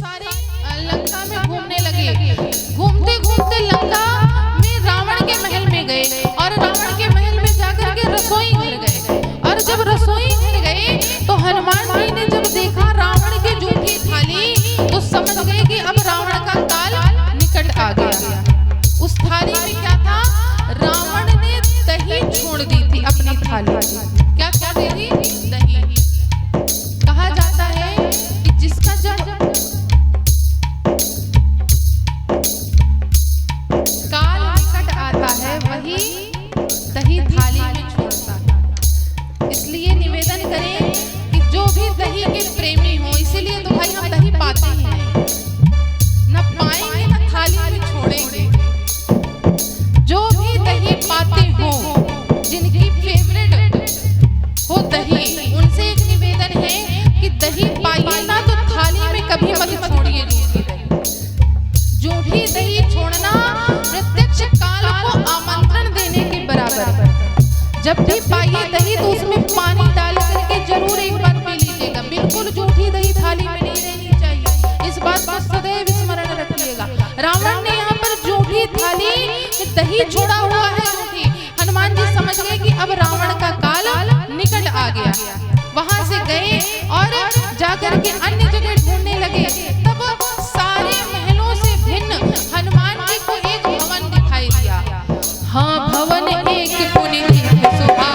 सारे लंका में घूमने लगे। घूमते घूमते लंका में रावण के महल में गए और रावण के महल में जाकर के रसोई घर गए। और जब रसोई घर गए तो हनुमान जी ने जब देखा रावण की जूठी थाली तो समझ गए कि अब रावण का काल निकट आ गया। उस थाली में क्या था? रावण ने दही छोड़ दी थी अपनी थाली। क्या छोड़ दी थी? दही। कहा जाता है कि जिसका जब काल निकट आता है वही दही थाली में छोड़ता है। इसलिए निवेदन करें कि जो भी दही के प्रेमी हो, इसीलिए तो भाई हम दही पाते हैं, न पाएंगे न थाली में छोड़ेंगे। जो भी दही पाते हो, जिनकी फेवरेट हो दही, उनसे एक निवेदन है कि दही पाइए ना तो थाली में कभी मत छोड़िए जूठी दही। छोड़ना प्रत्यक्ष काल को आमंत्रण देने के बराबर। जब भी पाइए दही तो उसमें पानी डाल करके जरूर एक बार पी लीजिएगा। बिल्कुल जूठी दही थाली में नहीं रहनी चाहिए, इस बात को सदैव स्मरण रखिएगा। रावण ने यहाँ पर जूठी थाली दही छोड़ा हुआ है जूठी। हनुमान जी समझ गए कि अब रावण का काल निकट आ गया। वहां से गए और जाकर के अन्य जगह ढूंढने लगे। तब सारे महलों से भिन्न हनुमान जी को एक भवन दिखाई दिया। हाँ, भवन एक पुनीत सुहावा,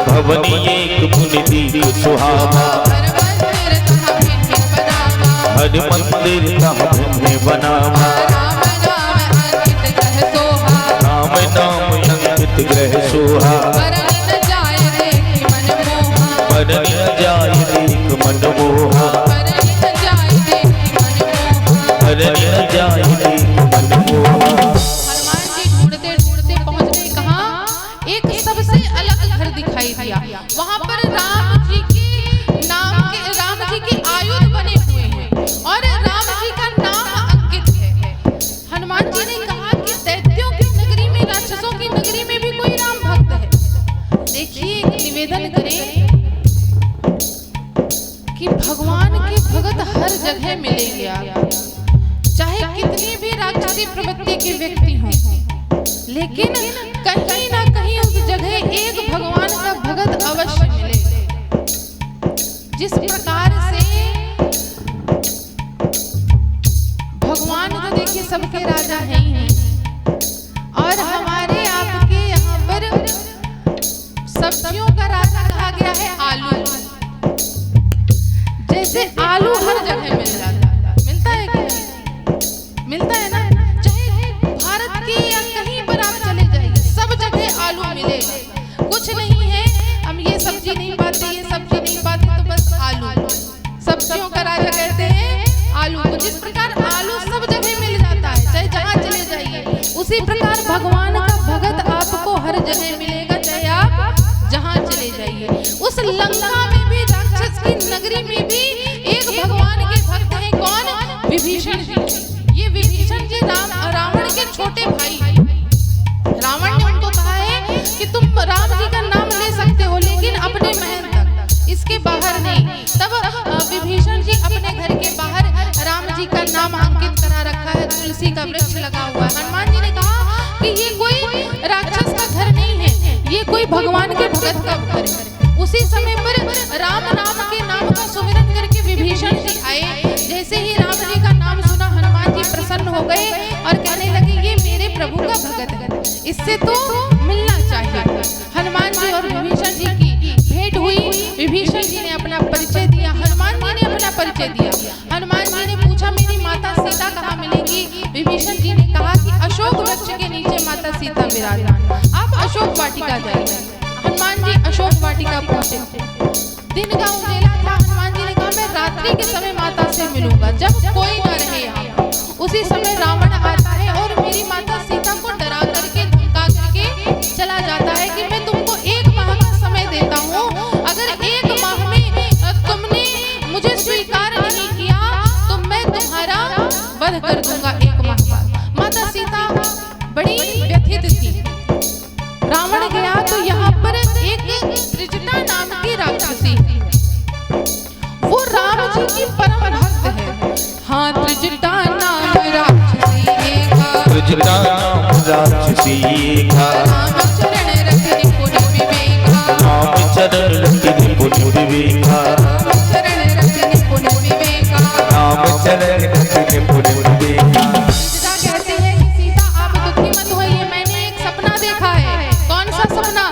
भवन एक पुनीत सुहावा, हर मंदिर तहाँ भिन्न बनावा, राम नाम अंकित ग्रह सोहा, वरन न जाय देख मन मोहा, वरन न जाय देख मन मोहा, वरन न जाय देख मन मोहा, वरन न जाय देख मन मोहा। हनुमान जी ढूंढते ढूंढते पहुंच गए कहाँ? एक सबसे अलग घर दिखाई दिया। वहां पर राम जी के आयुध बने हुए हैं और राम जी का नाम अंकित है। हनुमान जी ने कहा कि दैत्यों की नगरी में, राक्षसों की नगरी में भी कोई राम भक्त है। देखिए, निवेदन करें कि भगवान के भगत हर जगह मिलेंगे आपको, चाहे कितनी भी राक्षसी प्रवृत्ति के व्यक्ति हों, लेकिन कहीं ना कहीं उस जगह एक भगवान का भगत अवश्य मिलेगा। जिस प्रकार से भगवान तो देखिए सबके राजा हैं ही हैं, और हमारे आपके यहाँ पर सब्जियों का राजा कहा गया है आलू। जैसे आलू हर जगह मिल जाता है, मिलता है कि नहीं? मिलता है ना? चाहे भारत के या कहीं पर आप चले जाइए, सब जगह आलू मिलेगा। कुछ नहीं है हम ये सब्जी नहीं पाते, ये सब्जी नहीं पाते, तो बस आलू। सब्जियों का राजा कहते हैं आलू को। जिस प्रकार आलू सब जगह मिल जाता है, चाहे जहाँ चले जाइए, उसी प्रकार भगवान का भगत आपको हर जगह मिलेगा, चाहे आप जहाँ चले जाइए। उस लंका में भी, राक्षस की नगरी में भी एक भगवान के भक्त हैं। कौन? विभीषण जी। ये विभीषण जी रावण के छोटे भाई। रावण ने उनको कहा है कि तुम राम जी का नाम ले सकते हो, लेकिन अपने महल तक, इसके बाहर नहीं। तब विभीषण जी अपने घर के बाहर राम जी का नाम अंकित करा रखा है, तुलसी का वृक्ष लगा हुआ है। हनुमान जी ने कहा कि ये कोई राक्षस का घर नहीं है, ये कोई भगवान के भगत का घर है। उसी समय पर राम नाम के नाम का सुमिरन करके विभीषण जी आए। जैसे ही राम जी का नाम सुना, हनुमान जी प्रसन्न हो गए और कहने लगे ये मेरे प्रभु का भगत है, इससे तो मिलना चाहिए। हनुमान जी और विभीषण जी की भेंट हुई। विभीषण जी ने अपना परिचय दिया, हनुमान जी ने अपना परिचय दिया। हनुमान जी ने पूछा मेरी माता सीता कहाँ मिलेगी? विभीषण जी ने कहा कि अशोक वृक्ष के नीचे माता सीता विराजमान, आप अशोक वाटिका जाइए। हनुमान जी अशोक वाटिका पहुंचे। दिन का उजेला था। हनुमान जी ने कहा मैं रात्रि के समय माता से मिलूंगा, जब कोई न रहे यहाँ। उसी समय रावण आता है और मेरी माता सीता को डरा करके, धमका करके चला जाता है कि मैं तुमको 1 माह का समय देता हूँ, अगर 1 माह में तुमने मुझे स्वीकार नहीं किया तो मैं तुम्हारा वध कर दूंगा 1 माह बाद। माता सीता बड़ी व्यथित थी। रावण गया तो यहाँ पर एक त्रिजटा नाम की राक्षसी, वो राम जी की परम भक्त है। हाँ, त्रिजटा अग्रज का नाम राक्षसी का, राम चरण रखने पुण्य विवेका, राम चरण रखने पुण्य विवेका, राम चरण रखने पुण्य विवेका। राम चरण रखने पुण्य विवेका। सीता कहते हैं कि सीता आप दुखी मत होइए, मैंने एक सपना देखा है। कौन सा सपना?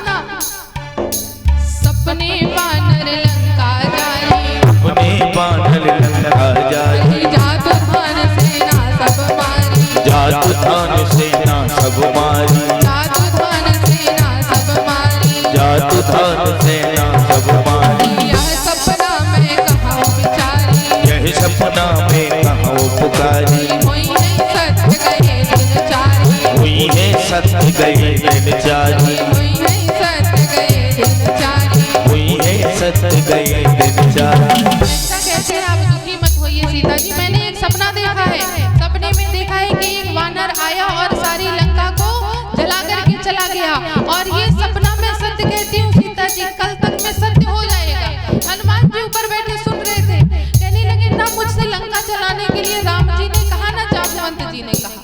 सपने वानर लंका जाए, अपने बानर लंका जाए, जात थान सेना सब मारी, जात थान सेना सब मारी, जात थान सेना सब मारी, जात थान सेना सब मारी। यह सपना मैं कहाँ विचारी, यह सपना में कहाँ पुकारी, हुई है सत्य गए दिनचारी, हुई है सत्य गए दिनचारी, हुई है सत्य गए दिनचारी। हुई है सत्य गए दिनचारी। ऐसा कहते हैं आप दुखी मत होइए सीता जी, मैंने एक सपना देखा है। सपने में देखा है कि एक वानर आया और सारी लंका को जला करके चला गया। और ये सपना मैं सत्य कहती हूँ सीता जी, कल तक में सत्य हो जाएगा। हनुमान जी ऊपर बैठे सुन रहे थे, कहने लगे ना मुझसे लंका जलाने के लिए राम जी ने कहा ना जामवंत जी ने कहा।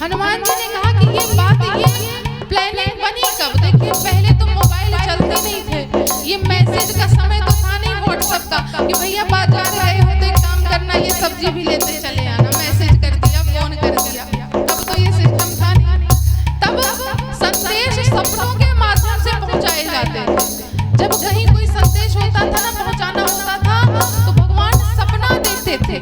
हनुमान जी ने कहा कि ये बात ये प्लानिंग बनी कब? देखिए पहले तो मोबाइल चलते नहीं थे, ये मैसेज का समय तो था नहीं व्हाट्सएप का कि भैया बाजार गए हो तो एक काम करना ये सब्जी भी लेते चले आना, मैसेज कर दिया, फोन कर दिया। तब तो ये सिस्टम था नहीं। तब संदेश सपनों के माध्यम से पहुंचाए जाते थे। जब कहीं कोई संदेश होता था ना, पहुंचाना होता था, तो भगवान सपना देते थे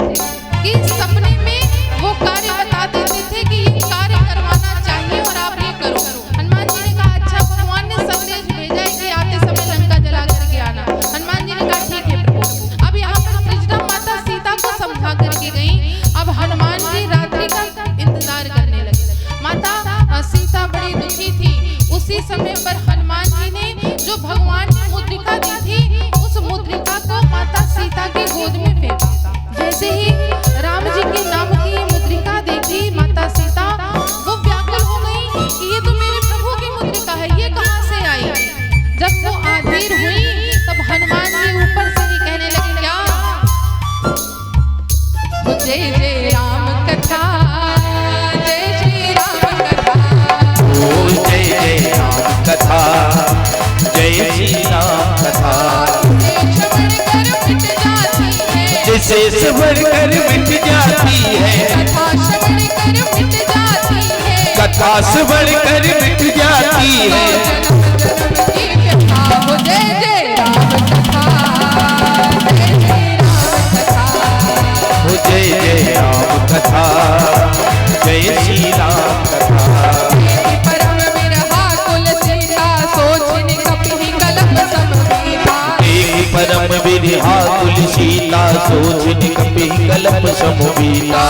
कि सपने में वो कार्य बता देते थे कि ये कार्य करवाना चाहिए और आप ये करो। हनुमान जी ने कहा अच्छा, भगवान ने संदेश भेजा है कि आते समय लंका जला करके आना। हनुमान जी ने कहा ठीक है प्रभु। अब यहाँ पर सृजना माता सीता को समझा करके गई। अब हनुमान जी रात्रि का इंतजार करने लगे। माता सीता बड़ी दुखी थी। उसी समय पर हनुमान जी ने जो भगवान ने मुद्रिका दी थी, उस मुद्रिका को माता सीता की गोद में फेंका। जैसे ही राम जी के नाम की ये मुद्रिका देखी माता सीता, वो व्याकुल हो गई कि ये तो मेरे प्रभु की मुद्रिका है, ये कहाँ से आई? जब वो आधीर हुई तब हनुमान जी ऊपर से ही कहने लगे क्या? जय जय राम कथा, जय श्री राम कथा, ओ जय जय राम कथा, जय श्री राम कथा। जिसे श्रवण कर मिट जाती है, जिसे श्रवण कर मिट जाती है, कथा श्रवण कर मिट जाती है, कथा श्रवण कर मिट जाती है। जन्म जन्म की कथा हो। जय जय राम कथा, जय जय राम कथा, ओ जय जय राम कथा, जय श्री राम कथा। परम बिरहा कुल सीता, सोचने कपि कलप समबीता, एक परम विरहा कुल सीता, सोचने कपि कलप समबीता।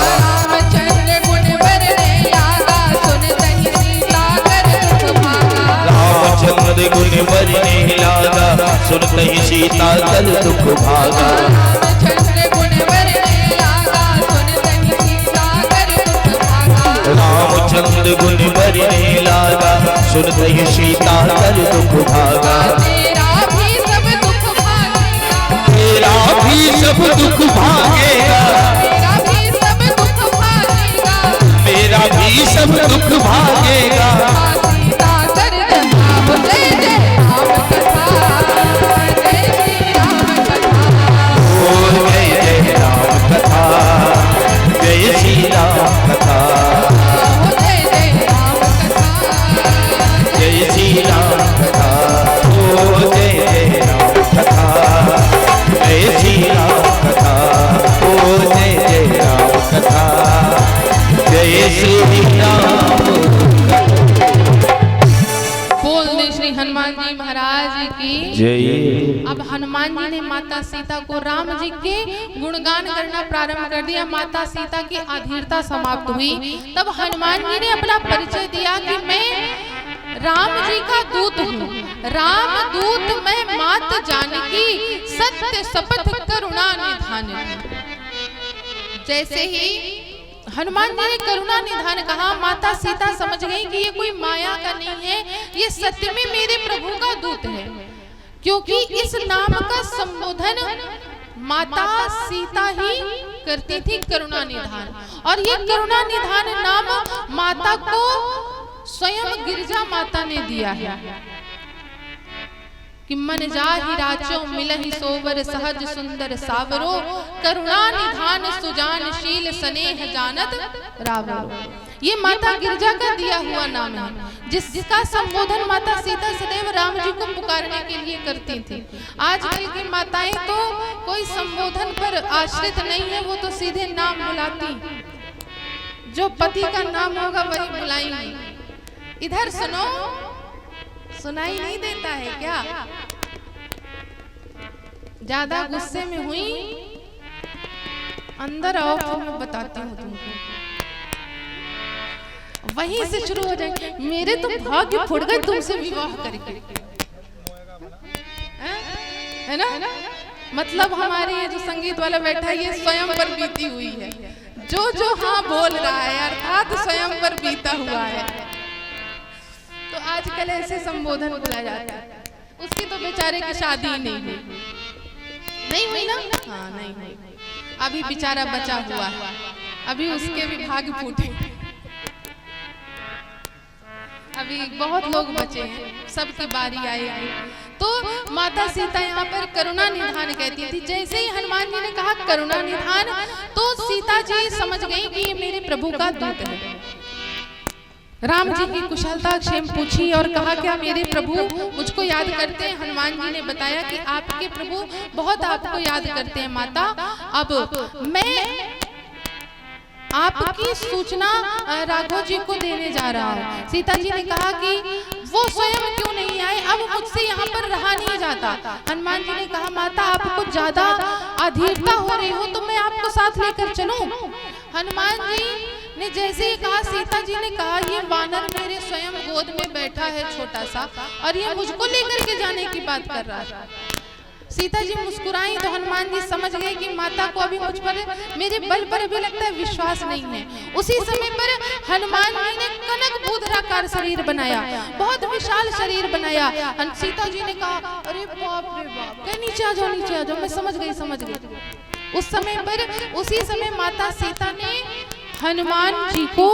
रामचंद्र गुण बरने लागा, सुनतहि सीता कर दुख भागा, रामचंद्र गुण बरने लागा, सुनतहि सीता कर दुख भागा। रामचंद्र गुण बरने लागा, सुनतहि सीता कर दुख भागा, रामचंद्र गुण बरने लागा, सुनतहि सीता कर दुख भागा। तेरा भी सब दुख भागेगा, मेरा भी सब दुख भागेगा, मेरा भी सब दुख भागेगा, मेरा भी सब दुख भागेगा। सीता कर जन्मा हो। जय जय राम कथा, जय श्री राम कथा, ओ जय जय राम कथा, जय श्री राम कथा, हो जय जय राम कथा, जय श्री राम कथा। ओ जय जय राम कथा, जय श्री राम कथा। ओ जय जय राम कथा, जय श्री राम। बोल दे श्री हनुमान जी महाराज की जय। अब हनुमान जी ने माता सीता को राम जी के गुणगान करना प्रारंभ कर दिया। माता सीता की अधीरता समाप्त हुई। तब हनुमान जी ने अपना परिचय दिया कि मैं राम जी का दूत हूँ। राम दूत मैं मात जानकी, सत्य शपथ करुणा निधान। जैसे ही हनुमान जी ने करुणा निधान कहा, माता सीता समझ गई कि ये कोई माया का नहीं है, ये सत्य में मेरे प्रभु का दूत है। क्योंकि इस नाम का संबोधन माता सीता ही करती थी, करुणा निधान। और ये करुणा निधान नाम माता को स्वयं गिरजा माता ने दिया है कि मन जाहि राचो मिलहि सोवर सहज सुंदर सावरो करुणा निधान सुजानशील स्नेह जानत रावरो। ये माता गिरजा का दिया हुआ नाम है जिसका संबोधन माता सीता सदैव राम जी को पुकारने के लिए करती थी। आजकल की माताएं तो कोई संबोधन पर आश्रित नहीं है, वो तो सीधे नाम बुलाती, जो पति का नाम होगा वही बुलाएंगी। इधर सुनो, सुनाई नहीं देता है क्या? ज्यादा गुस्से में हुई, अंदर आओ फिर मैं बताती हूँ तुमको। वहीं से शुरू हो जाए, मेरे तो भाग्य फुट गए तुमसे विवाह करके, है ना? मतलब हमारे ये जो संगीत वाला बैठा है ये स्वयं पर बीती हुई है, जो हाँ बोल रहा है अर्थात स्वयं पर बीता हुआ है। तो आजकल ऐसे संबोधन बोला जाता है। उसकी तो बेचारे की शादी ही नहीं हुई ना? हाँ नहीं हुई, अभी बेचारा बचा हुआ है, अभी उसके भी भाग्य फूटे, अभी बहुत लोग बचे हैं, सबकी बारी आएगी। तो माता सीता यहाँ पर करुणा निधान कहती थी। जैसे ही हनुमान जी ने कहा करुणा निधान, तो सीता जी समझ गई कि ये मेरे प्रभु का दूत है। राम जी की कुशलता क्षेम पूछी और कहा क्या मेरे प्रभु मुझको याद करते हैं? हनुमान जी ने बताया कि आपके प्रभु बहुत आपको याद करते हैं माता। अब मैं आपकी सूचना राघव जी को देने जा रहा हूँ। सीता जी ने कहा कि वो स्वयं क्यों नहीं आए, अब मुझसे यहाँ पर रहा नहीं जाता। हनुमान जी ने कहा माता आपको ज्यादा अधीरता हो रही हो तो मैं आपको साथ लेकर चलूं। हनुमान जी ने जैसे ही कहा, सीता जी ने कहा ये वानर मेरे स्वयं गोद में बैठा है छोटा सा, और ये मुझको लेकर के जाने की बात कर रहा है। सीता जी मुस्कुराई तो हनुमान जी समझ गए कि माता को अभी मुझ पर, मेरे बल पर अभी लगता है विश्वास नहीं है। उसी समय पर हनुमान जी ने कनक भूधराकार शरीर बनाया, बहुत विशाल शरीर बनाया। सीता जी ने कहा अरे बाप रे बाप, कहीं नीचे आ जाओ, नीचे आ जाओ, मैं समझ गई। उस समय पर उसी समय माता सीता ने हनुमान जी को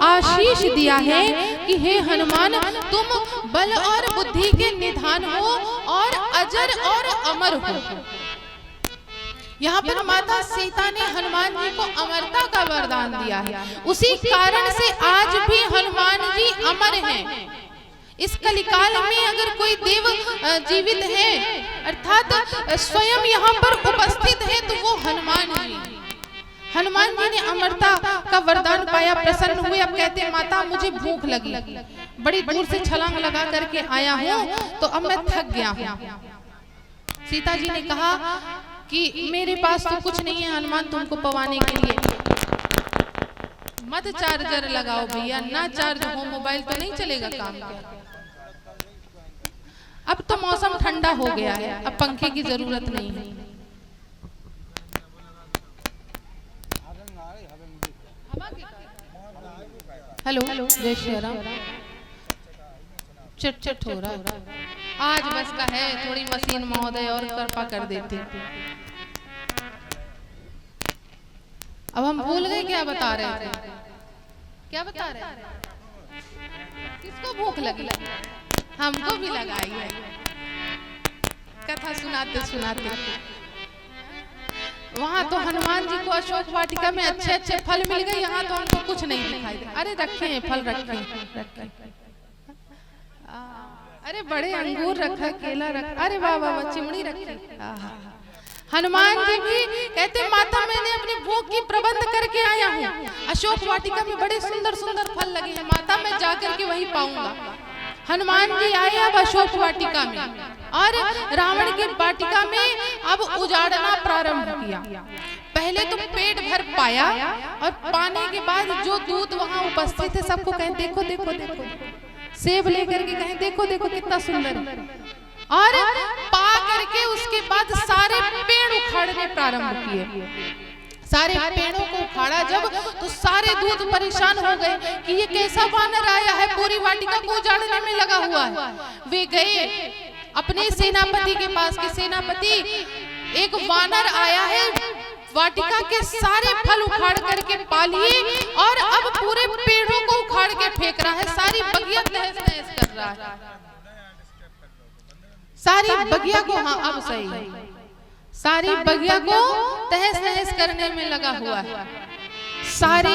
आशीष दिया है कि हे हनुमान तुम बल और बुद्धि के निधान हो और अजर और अमर हो। यहाँ पर माता सीता ने हनुमान जी को अमरता का वरदान दिया है। उसी कारण से आज भी हनुमान जी अमर हैं। इस कलिकाल में अगर कोई देव जीवित है अर्थात स्वयं यहाँ पर उपस्थित है तो वो हनुमान जी। हनुमान जी ने अमरता का वरदान पाया, प्रसन्न हुए। अब कहते हैं माता मुझे भूख लगी, बड़ी दूर से छलांग लगा करके आया हूँ तो अब मैं थक गया हूँ। सीता जी ने कहा कि मेरे पास तो कुछ नहीं है हनुमान तुमको पवाने के लिए। मत चार्जर लगाओ भैया, ना चार्ज हो मोबाइल तो नहीं चलेगा काम। अब तो मौसम ठंडा हो गया है, अब पंखे की जरूरत नहीं है। हेलो, जय श्री राम। चट हो रहा है आज, बस का है थोड़ी मशीन महोदय और कृपा कर देती। अब हम भूल गए क्या बता रहे थे, क्या बता रहे थे? किसको भूख लगी? हमको भी लगाई है, कथा सुनाते सुनाते। वहाँ तो हनुमान जी को अशोक वाटिका में अच्छे अच्छे फल मिल गए, यहाँ तो हमको कुछ नहीं दिखाई दे। अरे रखे हैं फल, रखे अरे बड़े अंगूर रखा, केला रखा, अरे वाह वाह चिमड़ी रखी। हनुमान जी भी कहते माता मैंने अपनी भूख की प्रबंध करके आया हूँ। अशोक वाटिका में बड़े सुंदर सुंदर फल लगे हैं माता, मैं जाकर के वही पाऊंगा। हनुमान जी आए अब अशोक वाटिका में और रावण की वाटिका में अब उजाड़ना प्रारंभ किया। पहले तो पेट भर पाया और पाने के बाद जो दूत वहां उपस्थित थे सबको कहें देखो देखो देखो, सेब लेकर के कहें देखो देखो कितना सुंदर, और पा करके उसके बाद सारे पेड़ उखाड़ने प्रारंभ किए। सारे पेड़ों को उखाड़ा जब तो सारे दूत परेशान हो गए कि ये कैसा वानर आया है, पूरी वाटिका को उजाड़ने में लगा हुआ है। वे गए अपने सेनापति के पास कि सेनापति एक वानर आया है, वाटिका के सारे फल उखाड़ करके पा लिए और अब पूरे पेड़ों को उखाड़ के फेंक रहा है, सारी बगिया तहस नहस कर रहा है, सारी बगिया को, हाँ अब सही, सारी बगिया को तहस नहस करने में लगा हुआ है। सारे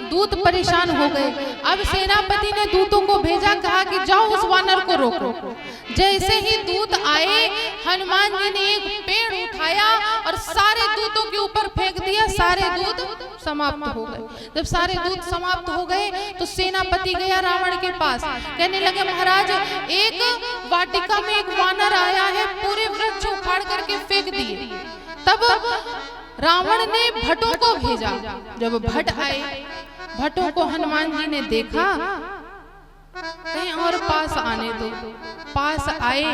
दूत परेशान हो गए। अब सेनापति ने दूतों को भेजा, कहा कि जाओ उस वानर को रोको। जैसे ही दूत आए, हनुमान जी ने एक पेड़ उठाया और सारे दूतों के ऊपर फेंक दिया, सारे दूत समाप्त हो गए। जब सारे दूत समाप्त हो गए तो सेनापति गया रावण के पास, कहने लगे महाराज एक वाटिका में एक वानर आया है, पूरे वृक्ष उखाड़ करके फेंक दिए। तब रावण ने भटों को भेजा। जब भट आए, भटों को हनुमान जी ने देखा, कहीं और पास आने दो। पास आए,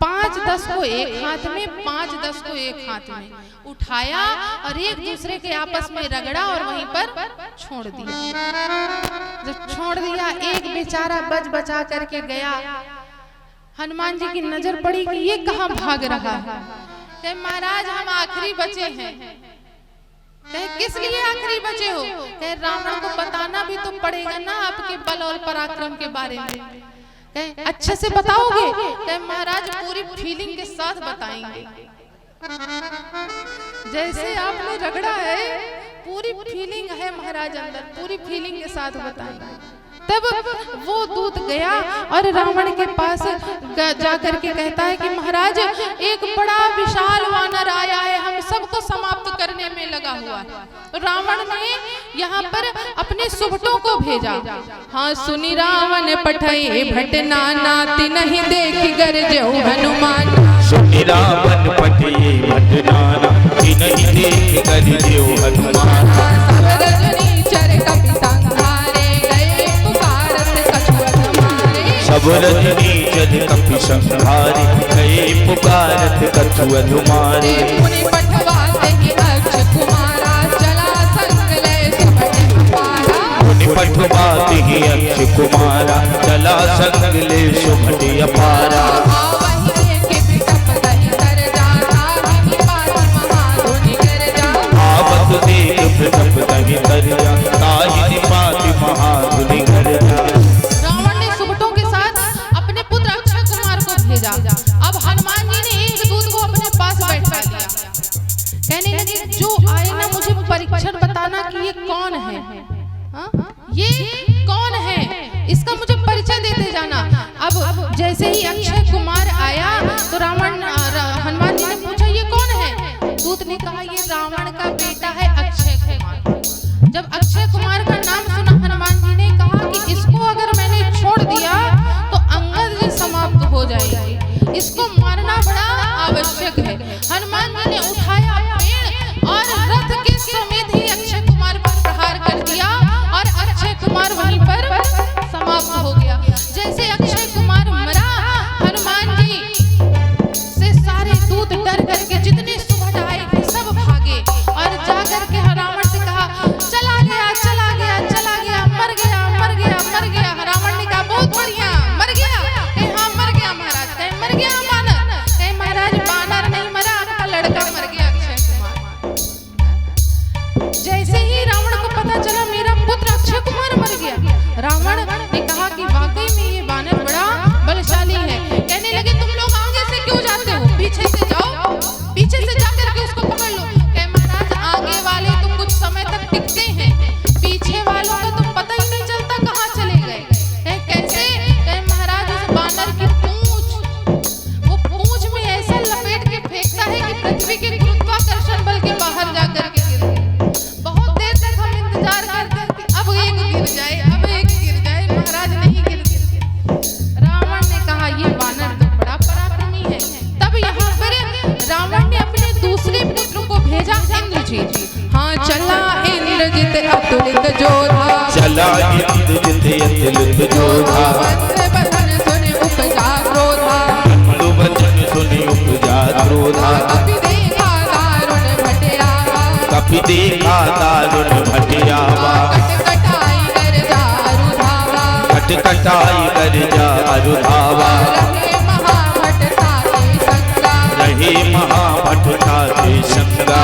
5-10 को एक हाथ में, 5-10 को एक हाथ में उठाया और एक दूसरे के आपस में रगड़ा और वहीं पर छोड़ दिया। जब छोड़ दिया, एक बेचारा बच बचा करके गया। हनुमान जी की नजर पड़ी कि ये कहाँ भाग रहा है। कहे महाराज हम आखिरी बचे हैं। कहे किस लिए आखिरी बचे हो? कहे रावण को बताना भी तो पड़ेगा ना आपके बल और पराक्रम के बारे में। कहे अच्छे से बताओगे? कहे महाराज पूरी फीलिंग के साथ बताएंगे। जैसे आपने रगड़ा है, पूरी फीलिंग है महाराज अंदर, पूरी फीलिंग के साथ बताएंगे। तब वो दूत गया और रावण के पास जा करके कहता है कि महाराज एक बड़ा विशाल वानर आया है, हम सबको समाप्त करने में लगा हुआ है। रावण ने यहाँ पर अपने सुभटों को भेजा। हाँ सुनी रावण पठई भट नाना, नहीं देखी गरजऊ हनुमान। सुनी रावण पठई भट नाना, नहीं देखी गरजऊ हनुमान। सब रजनी चर कपि संहारे, गए पुकारत कछुअत मारे। मुनि पठवाते ही अक्ष कुमारा, चला संग ले सुभट अपारा। मुनि पठवाते ही अक्ष कुमारा, चला संग ले सुभट अपारा। आवहि के बिटप दहि कर जाता, ही पाति महाधुनि कर जा। आवत देख बिटप दहि कर जाता, ही पाति महाधुनि कर जा। अब हनुमान जी ने एक दूत को अपने पास बैठा लिया। कहने लगे जो आए ना मुझे परीक्षण बताना कि ये कौन है। ये कौन है, इसका मुझे परिचय देते जाना। अब जैसे ही अक्षय कुमार आया तो हनुमान जी ने पूछा ये कौन है। दूत ने कहा ये रावण का बेटा है अक्षय कुमार। जब अक्षय कुमार का नाम सुना, हनुमान जी ने कहा कि इसको अगर मैंने छोड़ दिया तो अंगद जी समाप्त हो जाएगी, इसको मारना बड़ा आवश्यक है। हनुमान जी ने उठाया पेड़ और रथ के समेत ही अक्षय कुमार पर प्रहार कर दिया और अक्षय कुमार वहीं पर समाप्त हो गया। जैसे अक्षय कुमार मरा, हनुमान जी से सारे दूत डर करके जितने सुभट आए थे सब भागे और जाकर के रावण से कहा चला गया चला गया चला गया, मर गया मर गया मर गया। रावण ने कहा बहुत बढ़िया, मर गया? हाँ मर गया महाराज। कहे मर गया बानर? कहे महाराज बानर नहीं मरा, आपका लड़का मर गया अक्षय कुमार। जैसे ही रावण को पता चला मेरा पुत्र अक्षय कुमार मर गया, रावण ने कहा कि वाकई में ये बानर बड़ा बलशाली है। कहने लगे तुम लोग आगे से क्यों जाते हो, पीछे से जाओ, पीछे से जाकर के उसको पकड़ लो। कहे महाराज आगे वाले तो कुछ समय तक टिकते हैं, पीछे वालों का तो पता ही नहीं चलता कहाँ चले गए। कैसे? कहे महाराज उस बानर की वो पूंछ में ऐसा लपेट के फेंकता है कि पृथ्वी के गुरुत्वाकर्षण बल के बाहर जाकर के गिरते। बहुत देर तक हम इंतजार करते कि अब एक गिर जाए, अब एक गिर जाए, महाराज नहीं गिरते। रावण ने कहा ये बानर तो बड़ा पराक्रमी है। तब यहाँ पर रावण ने अपने दूसरे पुत्र को भेजा, इंद्रजीत। हाँ चला इंद्रजीत अतुलित जोधा, चला इंद्रजीत अतुलित जोधा। बंधन सुनि उपजा क्रोधा, वचन सुनि उपजा क्रोधा। कपि देखा दारुण भटियावा, कपि देखा दारुण भटियावा। कटकटाई कर जा अरुधावा, कटकटाई कर जा अरुधावा। रहे महाभट साके संगा, रहे कहे महाभट का शंगा,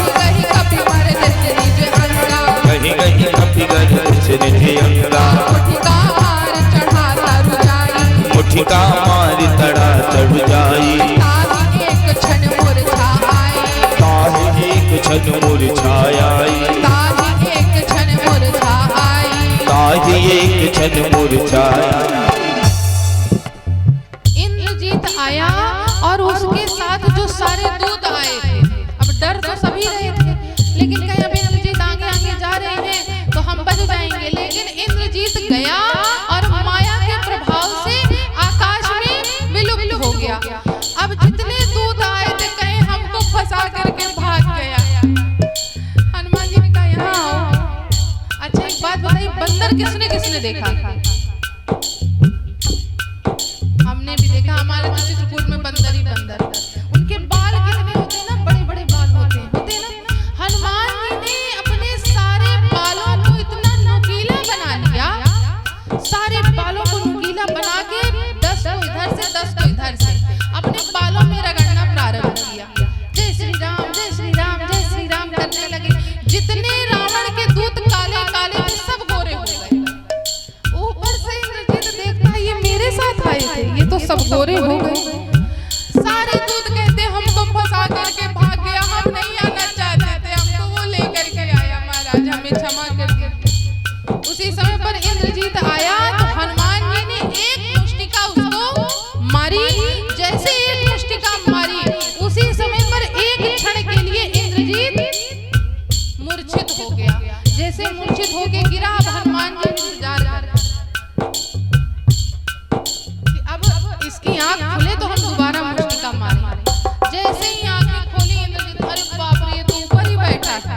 कहीं कभी मर जैसे निज अंगा, कहीं कहीं कभी गज से निज अंगा, मुट्ठी का हार चढ़ा तरू जाई, मुट्ठी का मार तड़ा चढ़ जाई, ताहि एक क्षण मुरझा आए, ताहि एक क्षण मुरझाई, ताहि एक क्षण मुरझा आए, ताहि एक क्षण मुरझाया। इंद्रजीत आया और उसके साथ जो सारे दूत आए थे। अब डर तो सभी रहे थे, लेकिन कहीं अब इंद्रजीत आगे आगे जा रहे हैं तो हम बच जाएंगे, लेकिन इंद्रजीत गया और माया के प्रभाव से आकाश में विलुप्त हो गया। अब जितने दूत आए थे कहीं हमको फंसा करके भाग गया। हनुमान जी ने कहा यहाँ आओ। अच्छा एक बात बताइए, बंदर किसने किसने देखा? हमने भी देखा, हमारे तो चित्रकूट में बंदर ही बंदर। उनके बाल कितने होते हैं ना, बड़े बड़े बाल होते हैं ना। हनुमान जी ने अपने सारे बालों को इतना नुकीला बना लिया, सारे बालों को नुकीला बना के 10 को इधर से 10 को इधर से अपने बालों में रगड़ना प्रारंभ किया। जय श्री राम, जय श्री राम, जय श्री राम करने लगे। जितने रावण के दूत काले काले थे सब गोरे हो गए। ऊपर से इंद्रजीत देखता है ये मेरे साथ आए थे, ये तो सब गोरे हो गए। सारे दूत कहते हमको फंसा करके भाग गया, हम नहीं आना चाहते थे, हमको वो लेकर के आया, महाराज हमें क्षमा कर दीजिए। उसी समय पर इंद्रजीत आया तो हनुमान जी ने एक मुष्टिका उसको मारी। जैसे एक मुष्टिका मारी उसी समय पर एक क्षण के लिए इंद्रजीत मूर्छित हो गया। जैसे मूर्छित होके गिरा, अब हनुमान जी इंतजार कर रहे कि अब इसकी आंख खुले तो हम दोबारा मुष्टिका मारें। जैसे ही आंखें खोली इंद्रजीत, अरे बाप रे, ये तो ऊपर ही बैठा था।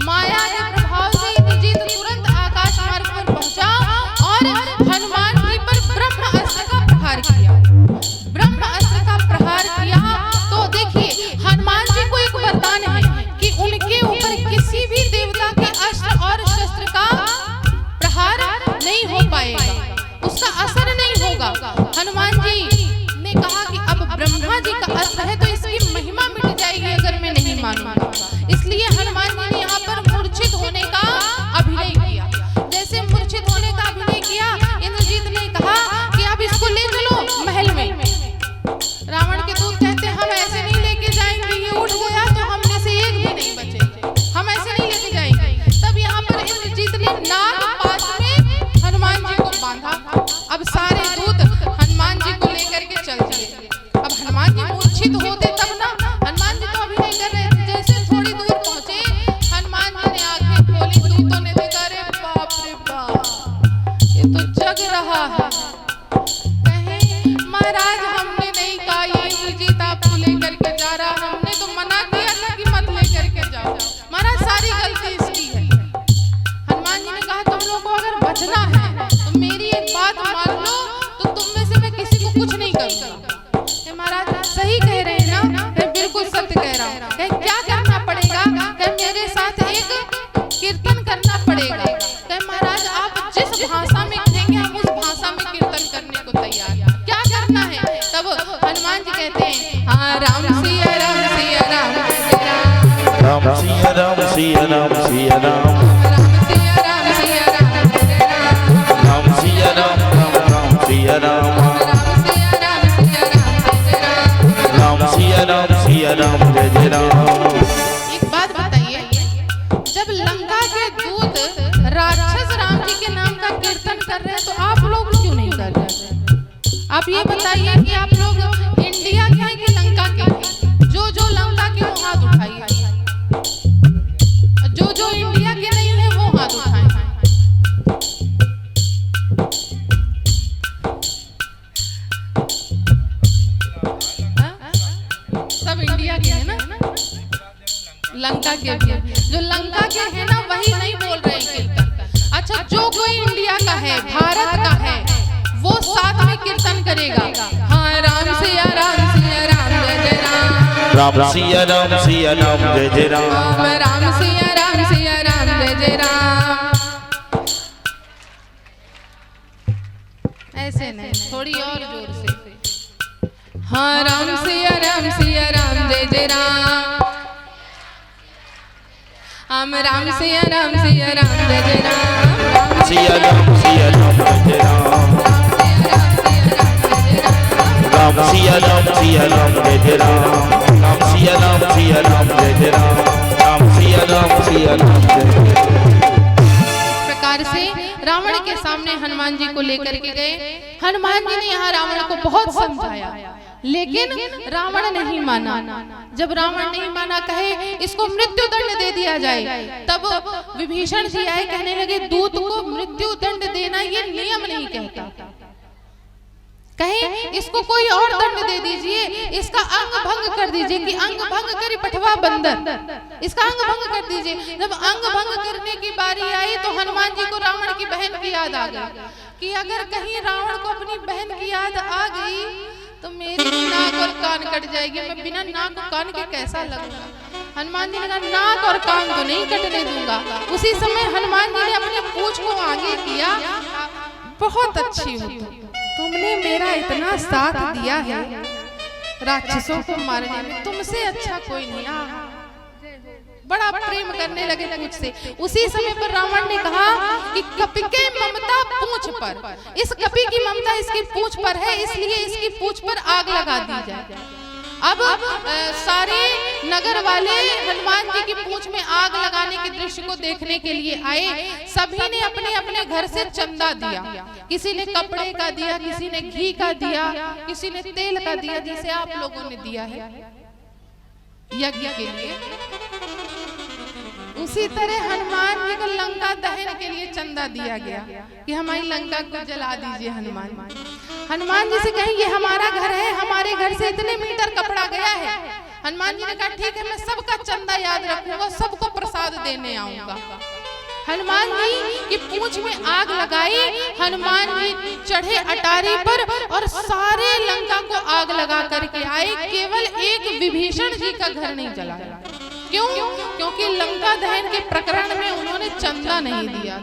माया के प्रभाव से इंद्रजीत तुरंत आकाश मार्ग पर पहुंचा और हनुमान जी पर ब्रह्म अस्त्र का प्रहार किया। ब्रह्म अस्त्र का प्रहार किया तो देखिए हनुमान जी को एक वरदान है कि उनके ऊपर किसी भी देवता के अस्त्र और शस्त्र का प्रहार नहीं हो पाएगा, उसका असर नहीं होगा। हनुमान जी ने कहा कि अब ब्रह्मा जी का अस्त्र है तो इसकी महिमा मिट जाएगी अगर मैं नहीं मानूंगा। इसलिए हनुमान जी ने यहाँ पर मूर्छित होने का अभिनय किया। जैसे मूर्छित होने का अभिनय किया, इंद्रजीत ने कहा कि अब इसको ले चलो महल में। रावण के दूत कहते हम ऐसे नहीं लेके जाएंगे, ये उठ गया तो हम में से एक भी नहीं बचेगा, हम ऐसे नहीं लेके जाएंगे। तब यहाँ पर इंद्रजीत ने नाग पास में हनुमान जी को बांधा। अब सारे दूत हनुमान जी को लेकर के चल दिए। अब हनुमान जी मूर्छित होते तब ना, हनुमान जी तो अभिनय कर रहे थे। जैसे थोड़ी दूर पहुंचे, हनुमान जी ने आंखें खोली, दूतों ने देखा, अरे बाप रे बाप, ये तो जग रहा है। कहे महाराज हमने नहीं कहा ये इंद्रजीत आपको लेकर के जा रहा, हमने तो मना किया था कि मत लेकर के जाओ। महाराज सारी गलती इसकी है। हनुमान जी ने कहा तुम लोगों को अगर बचना है तो मेरी एक बात मान लो, तो तुम में से मैं किसी को कुछ नहीं करूंगा। महाराज सही कह रहे हैं ना? बिल्कुल सत्य कह रहा हूँ। क्या करना पड़ेगा? मेरे साथ एक कीर्तन करना पड़ेगा। महाराज आप जिस भाषा में कहेंगे हम उस भाषा में कीर्तन करने को तैयार। क्या करना है? तब हनुमान जी कहते हैं हाँ राम सिया राम सिया राम जय राम, राम सिया राम सिया राम सिया राम, राम सिया राम सिया राम जय राम, राम सिया राम राम राम सिया राम, राम सिया राम सिया राम जय राम, राम सिया राम सिया राम जय जय राम। एक बात बताइए, जब लंका के दूत राक्षस राम जी के नाम का कीर्तन कर रहे हैं तो आप लोग क्यों नहीं कर रहे? आप ये बताइए कि आप लोग इंडिया के हैं कि लंका के हैं? जो लंका के वो हाथ उठाइए, जो इंडिया के नहीं है वो हाथ उठाएं। सब इंडिया के हैं ना? लंका के भी हैं। जो लंका के हैं ना वही नहीं बोल रहे हैं कीर्तन। अच्छा जो कोई इंडिया का है, भारत का है, वो साथ में कीर्तन करेगा। हाँ राम सिया राम सिया राम जय जय राम, राम सिया राम सिया राम जय जय राम, राम सिया राम सिया राम जय जय राम। ऐसे नहीं, थोड़ी और जोर से। हाँ राम सिया राम जय जय राम। हम राम सिया राम जय जय राम। सिया राम जय जय राम। राम सिया राम जय जय राम। राम सिया राम जय जय राम। राम सिया राम जय जय राम। प्रकार से रावण के सामने हनुमान जी को लेकर के गए। हनुमान जी ने यहाँ रावण को बहुत समझाया, लेकिन रावण नहीं माना। जब रावण नहीं माना, कहे इसको मृत्यु दंड दे दिया जाए, तब विभीषण जी आए, कहने लगे दूत को मृत्यु दंड देना ये नियम नहीं कहता, कहे इसको कोई और दंड दे दीजिए, इसका अंग भंग कर दीजिए, कि अंग भंग करी पठवा बंदर, इसका अंग भंग कर दीजिए। जब अंग भंग करने की बारी आई तो हनुमान जी को रावण की बहन की याद आ गई, कि अगर कहीं रावण को अपनी बहन की याद आ गई तो मेरी नाक और कान कट जाएगी, मैं बिना नाक और कान के कैसा लगूंगा। हनुमान जी ने कहा नाक और कान तो नहीं कटने दूंगा। उसी समय हनुमान जी ने अपनी पूंछ को आगे किया, बहुत अच्छी हो तुमने मेरा इतना साथ दिया है राक्षसों को मारने में, तुमसे अच्छा कोई नहीं। बड़ा प्रेम करने लगे पूंछ से। उसी समय पर रावण ने कहा कि कपि के ममता पूंछ पर, इस कपि की ममता इसकी पूंछ पर है, इसलिए इसकी पूंछ पर आग लगा दी जाए। अब सारे नगर वाले हनुमान जी की पूंछ में आग लगाने के दृश्य को देखने के लिए आए। सभी ने अपने अपने घर से चंदा दिया, किसी ने कपड़े का दिया, किसी ने घी का दिया, किसी ने तेल का दिया, जैसे आप लोगों ने दिया है यज्ञ के लिए। उसी तरह हनुमान जी को लंका दहन के लिए चंदा दिया गया कि हमारी लंका को जला दीजिए। हनुमान जी से कहें ये हमारा घर है, हमारे घर से इतने मीटर कपड़ा गया है। हनुमान जी ने कहा ठीक है, मैं सबका चंदा याद रखूंगा, सबको प्रसाद देने आऊंगा। हनुमान जी की पूंछ में आग लगाई, हनुमान जी चढ़े अटारी पर और सारे लंका को आग लगा करके आए। केवल एक विभीषण जी का घर नहीं जला। क्यों? क्योंकि लंका दहन के प्रकरण में उन्होंने चंदा नहीं दिया।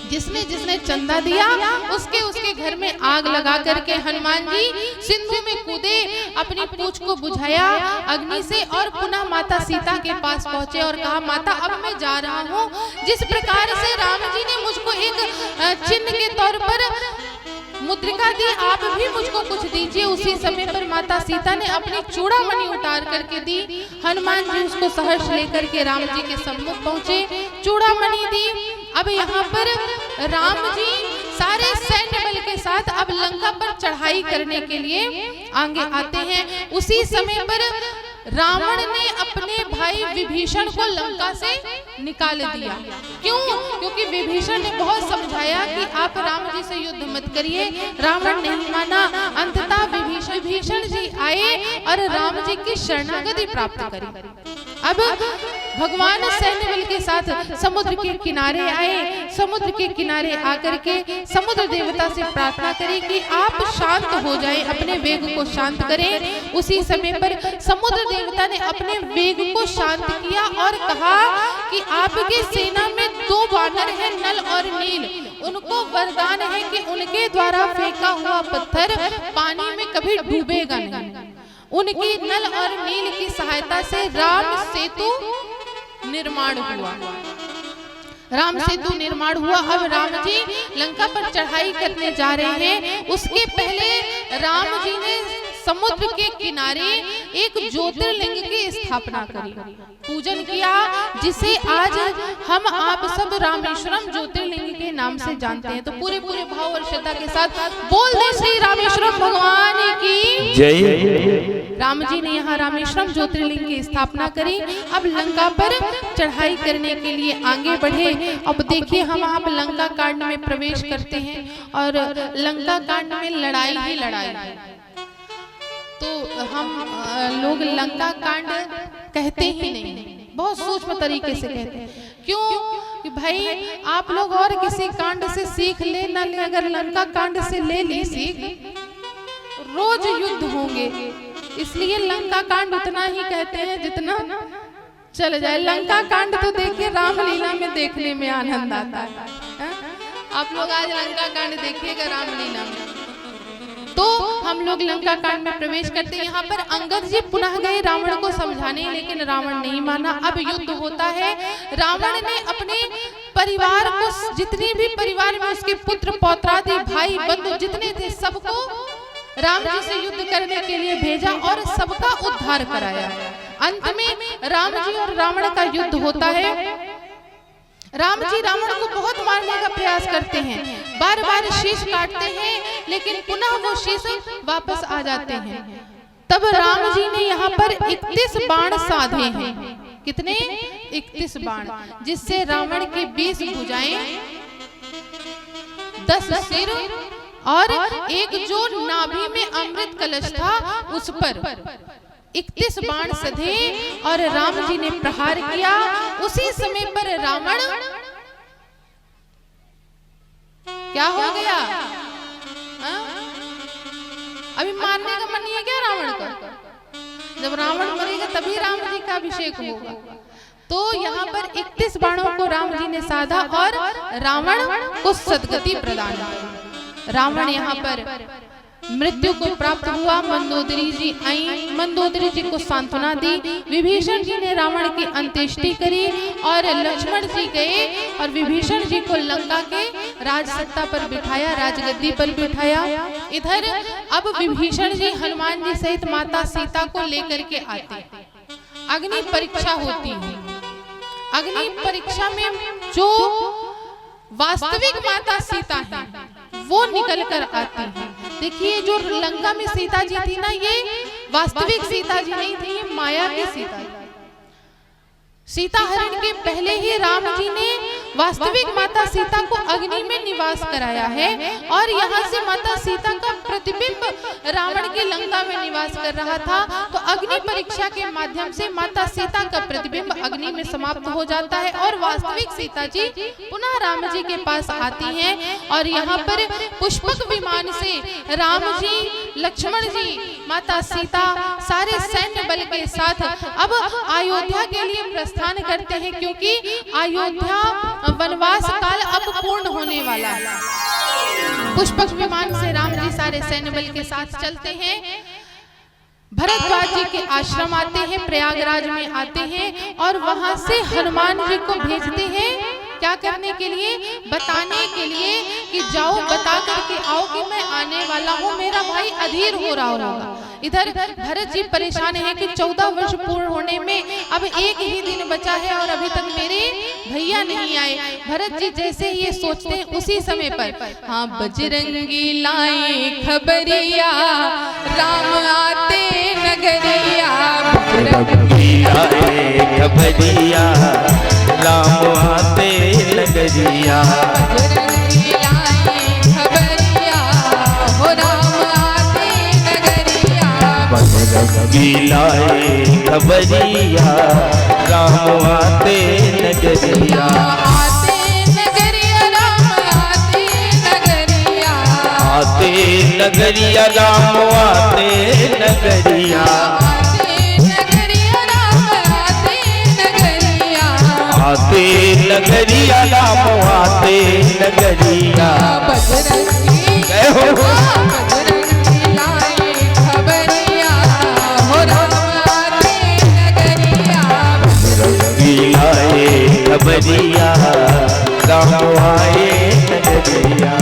जिसने जिसने चंदा दिया उसके घर में आग लगा करके हनुमान जी सिंधु में कूदे, अपनी पूंछ को बुझाया अग्नि से और पुनः माता सीता के पास पहुंचे और कहा माता अब मैं जा रहा हूँ। जिस प्रकार से राम जी ने मुझको एक चिन्ह के तौर पर मुद्रिका दी, आप भी मुझको कुछ दीजिए। उसी समय पर माता सीता ने अपनी चूड़ामणि उतार करके दी। हनुमान जी उसको सहर्ष लेकर के राम जी के सम्मुख पहुंचे, चूड़ामणि दी। अब यहाँ पर राम जी सारे सैन्य बल के साथ अब लंका पर चढ़ाई करने के लिए आगे आते हैं। उसी समय पर रावण ने अपने भाई विभीषण को लंका से निकाल दिया। क्यों? क्योंकि विभीषण ने बहुत समझाया कि आप राम जी से युद्ध मत करिए, रावण नहीं माना। अंततः विभीषण जी आए और राम जी की शरणागति प्राप्त करी। अब भगवान सैन्य बल के साथ समुद्र के किनारे आए। समुद्र के किनारे आकर के समुद्र देवता से प्रार्थना करी कि आप शांत हो जाएं, अपने वेग को शांत करें। उसी समय पर समुद्र देवता ने अपने वेग को शांत किया और कहा कि आपके सेना में 2 वानर हैं, नल और नील। उनको वरदान है कि उनके द्वारा फेंका हुआ पत्थर पानी में कभी डूबेगा नहीं। उनकी नल और नील की सहायता से राम सेतु निर्माण हुआ। राम सेतु निर्माण हुआ। अब राम जी लंका पर चढ़ाई करने जा रहे हैं। उसके पहले राम जी ने समुद्र के किनारे एक ज्योतिर्लिंग की स्थापना करी, पूजन किया, जिसे आज हम आप सब रामेश्वरम ज्योतिर्लिंग के नाम से जानते हैं। तो पूरे भाव और श्रद्धा के साथ बोल दे श्री रामेश्वरम भगवान की जय। राम जी ने यहाँ रामेश्वरम ज्योतिर्लिंग की स्थापना करी। अब लंका पर चढ़ाई करने के लिए आगे बढ़े। अब देखिए हम आप लंका कांड में प्रवेश करते हैं और लंका कांड में लड़ाई ही लड़ाई है। तो हम लोग लंका कांड कहते ही नहीं, बहुत सूक्ष्म तरीके से कहते हैं। क्यों? कि भाई आप लोग और किसी कांड से सीख ले ना ले, अगर लंका कांड से ले ली सीख, रोज युद्ध होंगे। इसलिए लंका कांड उतना ही कहते हैं जितना चल जाए। लंका कांड तो देखिए रामलीला में देखने में आनंद आता है। आप लोग आज लंका कांड देखिएगा रामलीला में, तो हम लोग लंका कांड में प्रवेश करते हैं। यहाँ पर अंगद जी पुनः गए रावण को समझाने, लेकिन रावण नहीं माना। अब युद्ध होता है। रावण ने अपने परिवार को, जितने भी परिवार में उसके पुत्र पौत्रादि भाई बंधु जितने थे, सबको राम जी से युद्ध करने के लिए भेजा और सबका उद्धार कराया। अंत में राम जी और रावण का युद्ध होता है। राम जी रावण को बहुत मारने का प्रयास करते हैं, बार बार शीश काटते हैं, लेकिन पुनः वो शीश वापस आ जाते हैं। तब राम जी ने यहाँ पर 31 बाण साधे हैं। कितने? 31 बाण, जिससे रावण के 20 भुजाएं, 10 सिर और एक जो नाभि में अमृत कलश था उस पर 31 बाण सधे और राम जी ने प्रहार किया। उसी समय पर रावण क्या हो गया? अभी मारने का मन नहीं है क्या रावण का? जब रावण मरेगा तभी राम जी का अभिषेक होगा। तो यहाँ पर 31 बाणों को राम जी ने साधा और रावण को सद्गति प्रदान की। रावण यहाँ पर मृत्यु को प्राप्त हुआ। मंदोदरी जी आई, मंदोदरी जी को सांत्वना दी। विभीषण जी ने रावण की अंत्येष्टि करी और लक्ष्मण जी गए और विभीषण जी को लंका के राजसत्ता पर बिठाया, राजगद्दी पर बिठाया। इधर अब विभीषण जी हनुमान जी सहित माता सीता को लेकर के आते। अग्नि परीक्षा होती है। अग्नि परीक्षा में जो वास्तविक माता सीता है वो निकल कर आती है। देखिए, जो लंका में सीता जी थी ना, ये वास्तविक सीता जी नहीं थी, ये माया की सीता थी। सीता हरण के पहले ही राम जी ने वास्तविक माता सीता को अग्नि में निवास कराया है और यहाँ से माता सीता का प्रतिबिंब रावण की लंका में निवास कर रहा था। तो अग्नि परीक्षा के माध्यम से माता सीता का प्रतिबिंब अग्नि में समाप्त हो जाता है और वास्तविक सीता जी पुनः राम जी के पास आती हैं। और यहाँ पर पुष्पक विमान से राम जी, लक्ष्मण जी, माता सीता सारे सैन्य बल के साथ अब अयोध्या के लिए प्रस्थान करते हैं, क्योंकि अयोध्या वनवास काल अब पूर्ण होने वाला है। पुष्पक विमान से राम जी सारे सैन्य बल के साथ चलते हैं। भरद्वाज जी के आश्रम आते हैं, प्रयागराज में आते हैं और वहां से हनुमान जी को भेजते हैं। क्या करने के लिए? बताने के लिए कि जाओ बता करके आओ कि मैं आने वाला हूँ, मेरा भाई अधीर हो रहा होगा। इधर भरत जी परेशान है कि 14 वर्ष पूर्ण होने में अब एक ही दिन बचा है और अभी तक मेरे भैया नहीं आए। भरत जी जैसे ये सोचते हैं उसी समय पर हाँ, बजरंगी लाए खबरिया, राम आते नगरिया, बजरंगी लाए खबरिया, राम आते नगरिया, बजरंगी लाए खबरिया, हो राम आते नगरिया, बजरंगी लाए खबरिया, राम आते नगरिया, आते नगरिया, राम आते नगरिया, आते नगरिया, राम आते नगरिया, आते नगरिया, राम आते नगरिया। बजरंगी जय हो। बजरंगी लाए खबरिया, हो राम आते नगरिया, बजरंगी लाए खबरिया, राम आए नगरिया।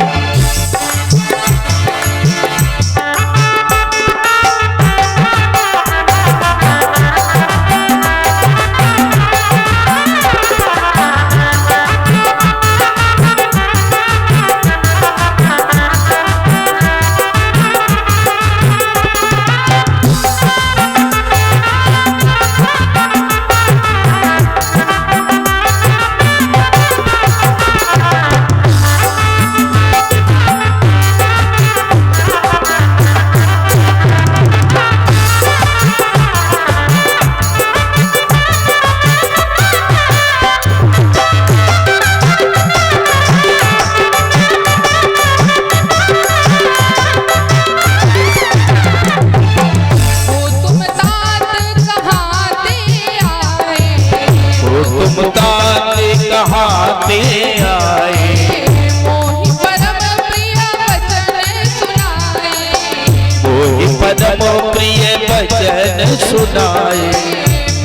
सुनाए।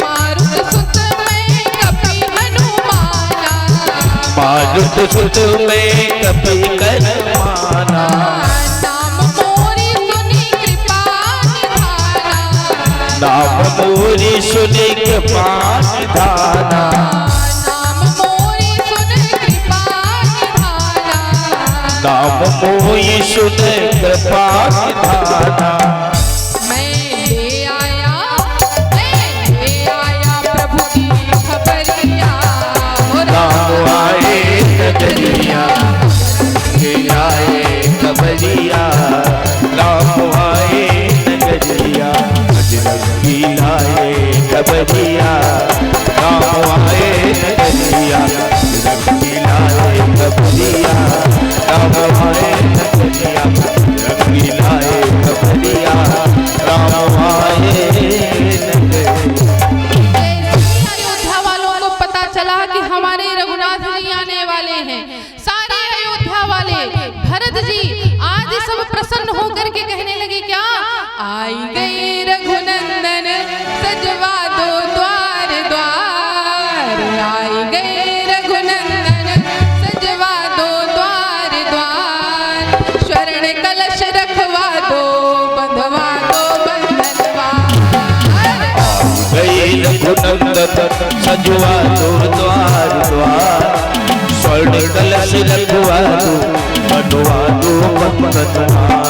मारुत सुत में कपि हनुमाना, मारुत सुत में कपि हनुमाना, नाम मोरी सुनि कृपा निधाना, नाम मोरी सुन कृपा निधाना, नाम मोरी सुन कृपा निधाना। नाम मोई सुन कृपा निधाना। मैं ले आया प्रभु की खबरिया, राम आए नगरिया, के आए खबरिया, राम आए नगरिया, बजरंगी लाए खबरिया, राम आए नगरिया, बजरंगी लाए खबरिया, राम आए नगरिया, बजरंगी लाए खबरिया, राम आए नगरिया। अयोध्या वालों को पता चला कि हमारे रघुनाथ जी आने वाले हैं, सारे अयोध्या वाले भरत जी आज सब प्रसन्न होकर के कहने लगे, क्या आई गए रघुनंदन सजवा दो द्वार द्वार, आई गए रघुनंदन सजवा दो द्वार द्वार, स्वर्ण कलश रखवा दो बंधवा दो बंधनवार। गई रघुनंदन सजवा दो द्वार द्वार, स्वर्ण कलश रखवा दो बनवा दो बंधनवार।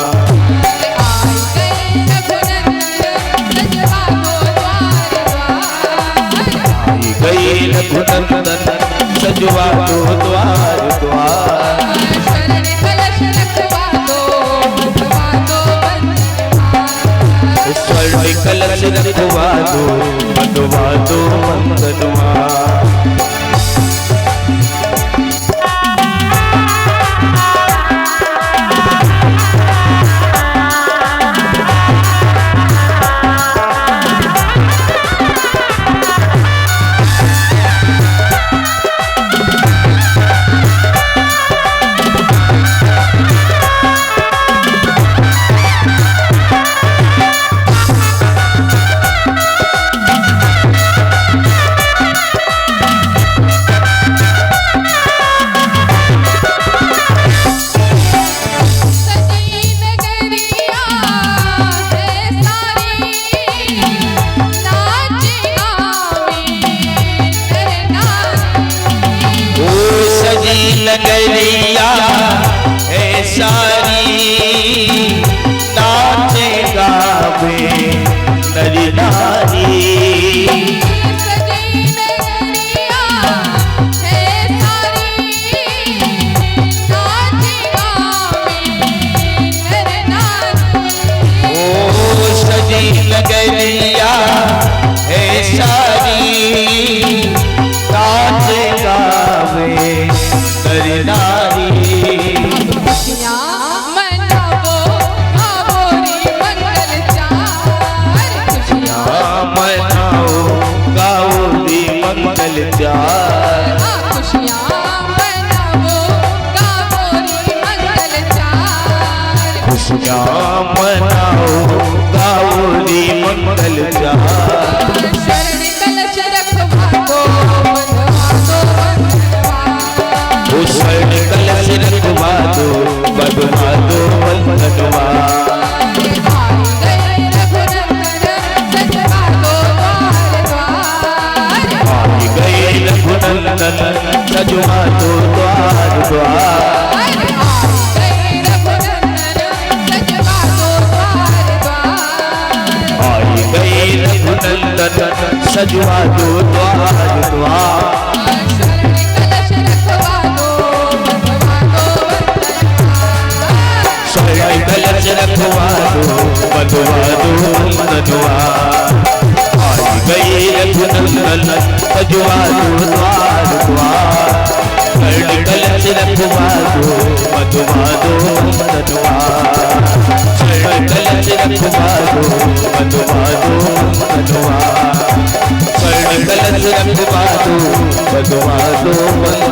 गई रघुनंदन सजवा दो द्वार द्वार, स्वर्ण कलश रखवा दो बंधवा दो बंधनवार। स्वर्ण कलश रखवा दो बनवा दो बंधनवार। नगरिया है सारी, नाचे गावे नरी नारी। सजी नगरिया है सारी, नाचे गावे नर नारी। ओ सजी नगरिया है सारी, नाचे गावे नरी नारी। खुशियाँ मनावो गावोरी मंगल चार, खुशियाँ मनाओ गाओरी मंगल चार। खुशियाँ मनावो गावोरी मंगल चार, खुशियाँ मनाओ गाओरी मंगल चार। स्वर्ण कलश रखवा दो बंधवा दो बंधनवार। स्वर्ण कलश रखवा दो बनवा दो बंधनवार। आई गए रघुनंदन सजवा दो द्वार द्वार, आई गए रघुनंदन सजवा दो द्वार द्वार। आई गए रघुनंदन सजवा दो द्वार द्वार। आई गए रघुनंदन सजवा दो द्वार द्वार। स्वर्ण कलश रखवा दो बंधवा दो बंधनवार। स्वर्ण कलश रखवा दो बनवा दो बंधनवार। आई गए रघुनंदन सजवा दो द्वार द्वार। स्वर्ण कलश रखवा दो बनवा दो बंधनवार। स्वर्ण कलश रखवा दो बनवा दो बंधनवार। स्वर्ण कलश रखवा दो बनवा दो बंधनवार।